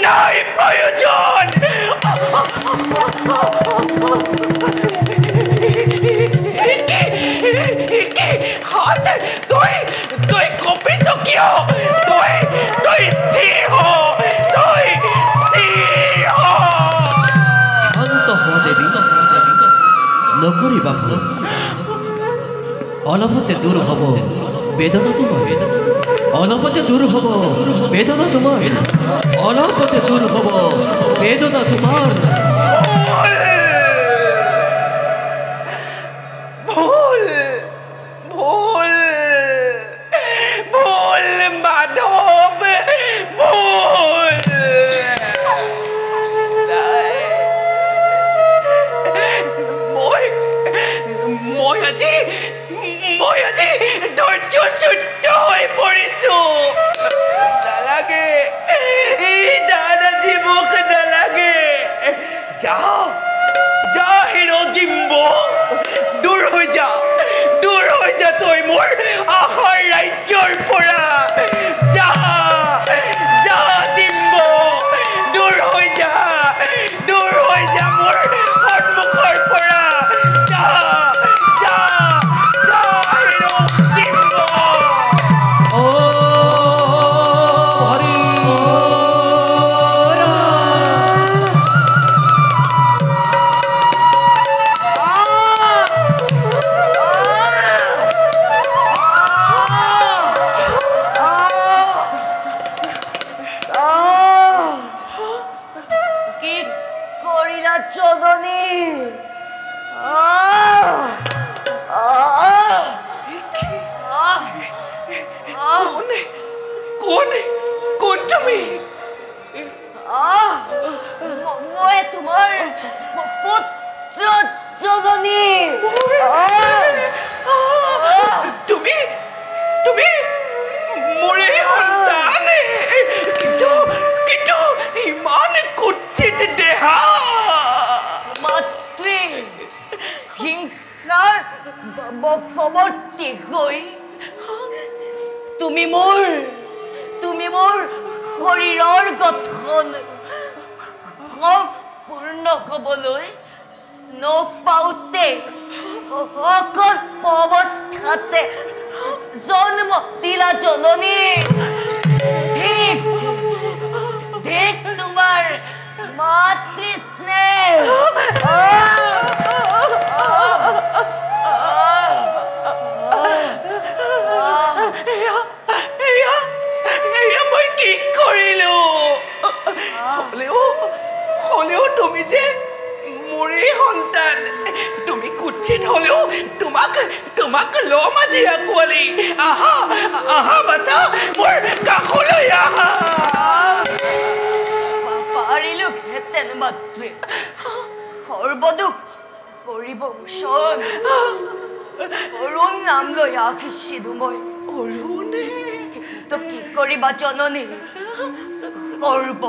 নাই প্রয়োজন হাত তুই কপিছ কিয় তুই স্থির হ তুই স্থির হ শান্ত হ দেবী নকরিবা ভুল অলপতে দূর হব বেদনা তোমার অলপতে দূর হব বেদনা তোমার অলপতে দূর হব বেদনা তোমার ভুল ভুল ভুল মাধব ভুল মই আজি ধৈৰ্য চুদ্ধ হৈ পৰিছো নালাগে এই দান আজি মোক নালাগে যা হিৰো ডিম্ব দূৰ হৈ যা তই মোৰ আশাৰ ৰাজ্যৰ পৰা যা ডিম্ব দূৰ হৈ যা মোৰ সন্মুখৰ পৰা যা হিৰো ডিম্ব কোন তুমি মই তোমাৰ পুত্ৰ জননী তুমি মোৰে সন্তান কিন্তু ইমান কুৎসিত দেহা মাতৃ হিংসাৰ বশৱৰ্তী হৈ তুমি মোৰ শৰীৰৰ গঠন সম্পূৰ্ণ হ'বলৈ নপাওঁতে অকল অৱস্থাতে জন্ম দিলা জননী ঠিক তোমাৰ মাতৃ স্নেহ মই কি কৰিলো হলেও তুমি যে মোৰে সন্তান তুমি কুৎসিত হলেও তোমাক ল'ম আজি আঁকোৱালি আহা বাছা মোৰ কাষলৈ আহা পাৰিলো হেতেন মাতৃ সৰ্বদুখ কৰিব ওচৰ অৰুণ নাম লৈ আহিছিলো মই অৰুণে তো কি কৰিবা জননী সৰ্ব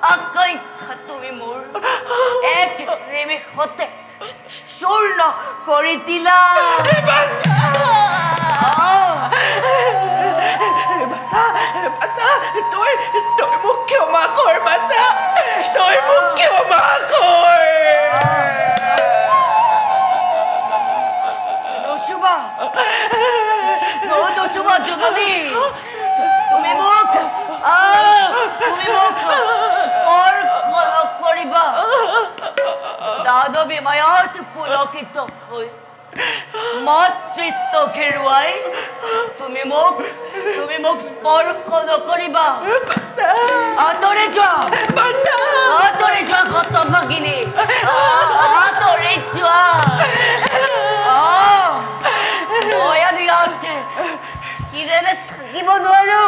আকাংক্ষা তুমি মোৰ এক নিমিষতে চূৰ্ণ কৰি দিলা তই মোক ক্ষমা কৰ বাছা তই মোক ক্ষমা কৰ নচুবা জননী তুমি মোক স্পৰ্শ কৰিবা দানৱী মায়াত পুলকিত হৈ মাতৃত্ব হেৰুৱাই তুমি মোক স্পৰ্শ নকৰিবা আঁতৰি যোৱা হতভাগিনী আঁতৰি যোৱা মই আজি ইয়াতে কিৰেৰে থাকিব নোৱাৰো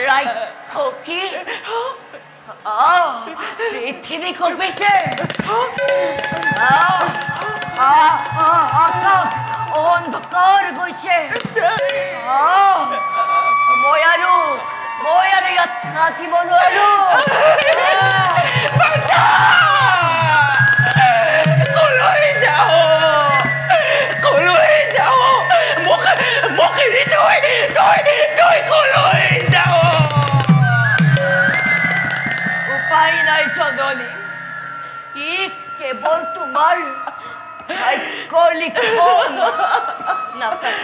ৰাক্ষসী পৃথিৱী কঁপিছে আকাশ অন্ধকাৰ গৈছে মই আৰু ইয়াত থাকিব নোৱাৰো কলৈ যাও মোক এৰি তই জননী ই কেৱল তোমাৰ ভাগ্যৰ লিখন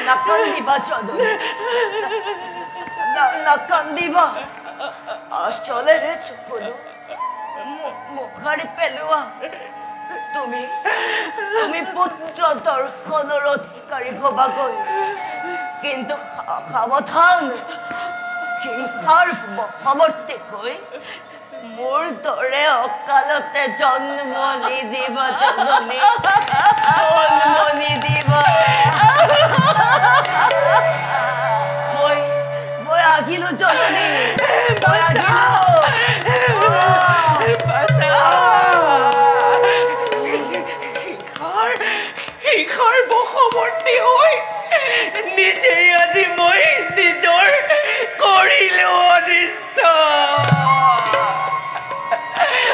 নাকান্দিবা জননী নাকান্দিবা আচলেৰে চকুলো মুখাৰি পেলোৱা তুমি পুত্ৰ দৰ্শনৰ অধিকাৰী হবাগৈ কিন্তু সাৱধান হিংসাৰ বশৱৰ্তী হৈ মোৰ দৰে অকালতে জন্ম নিদিবা জননী জন্ম নিদিবা মই আহিলো জননী মই আহিলো হিংসাৰ বশৱৰ্তী হৈ নিজেই আজি মই নিজৰ কৰিলো অনিষ্ট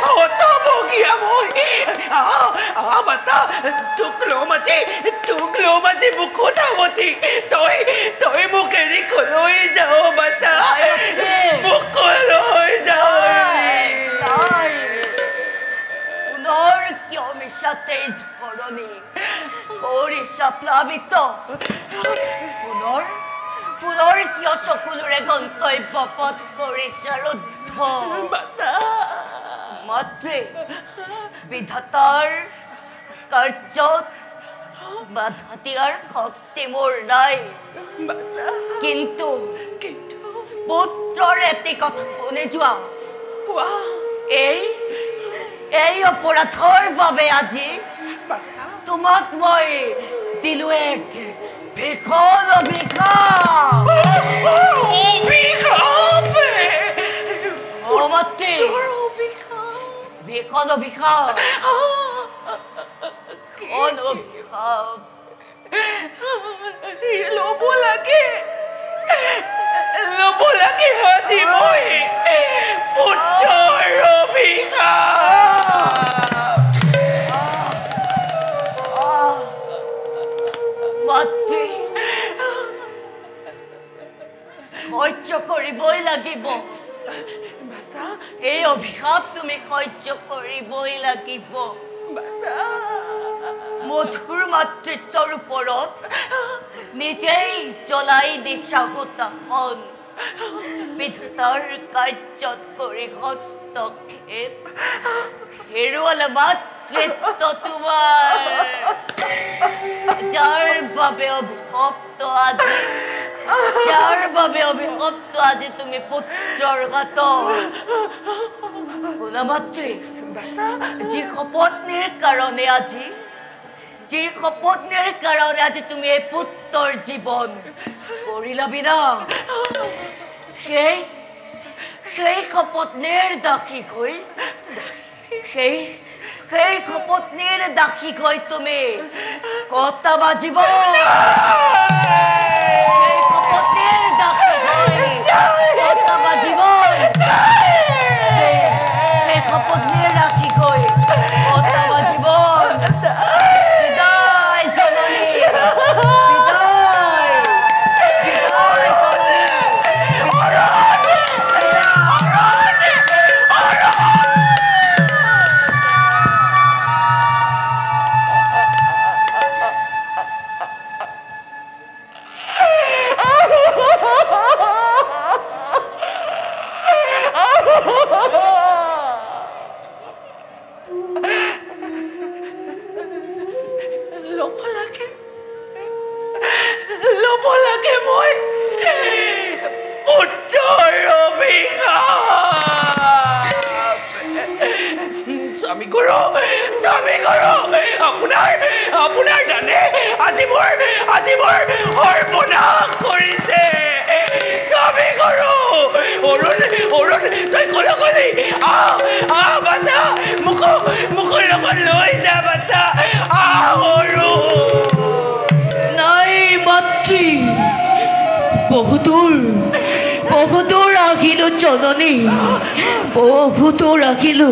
হতভগীয়া মই বাচ্চা টুকলো মাঝে মুকুতামতি তই মোক এৰি কলৈ যাও বাচ্চা মোক কলৈ যাও পুনৰ কিয় মিছাতে ধৰণী কৰিছা প্লাবিত পুনৰ কিয় চকুলোৰে গন্তব্য পথ কৰিছা ৰুদ্ধ মাতৃ বিধাতাৰ কাৰ্যত বাধা দিয়াৰ শক্তি মোৰ নাই কিন্তু পুত্ৰৰ এটি কথা শুনি যোৱা এই অপৰাধৰ বাবে আজি তোমাক মই দিলো এক ভীষণ অভিশাপ মাতৃ ভীষণ অভিশাপ ল'ব লাগে আজি মই পুত্ৰৰ অভিশাপ মাতৃ সহ্য কৰিবই লাগিব এই অভিশাপ তুমি সহ্য কৰিবই লাগিব মধুৰ মাতৃত্বৰ ওপৰত নিজেই জ্বলাই দিছা হুতাখন বিধাতাৰ কাৰ্যত কৰি হস্তক্ষেপ হেৰুৱালে মাতৃত্ব তোমাৰ যাৰ বাবে অভিশপ্ত আজি তুমি পুত্ৰৰ ঘাত শুনা মাতৃ যি শপত্নীৰ কাৰণে আজি তুমি এই পুত্ৰৰ জীৱন কৰিলা বিনা সেই শপত্নীৰ দাসী হৈ তুমি কটাবা জীৱন ল'ব লাগে মই পুত্ৰৰ অভিশাপ স্বামী গুৰু আপোনাৰ দানে আজি মোৰ সৰ্বনাশ কৰিছে স্বামী গুৰু অৰুণ তই কলি বাচ্চা মোক লগত লৈ যা বাচ্চা অৰুণ নাই মাতৃ বহুদূৰ আহিলো জননী বহুদূৰ আহিলো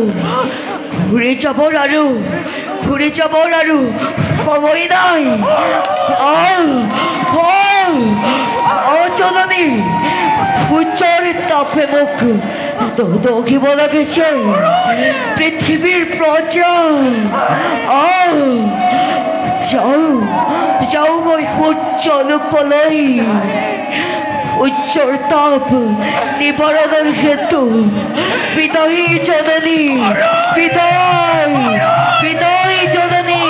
ঘূৰি যাবৰ আৰু সময় নাই জননী সূৰ্যৰ তাপে মোক কি বলা গেছে পৃথিবীর প্রজা যাও যাও ওই উজ্জ্বল কলাই উজ্জ্বল তাপ নিবারণের হেতু বিদায়ী জননী বিদায় বিদায় জননী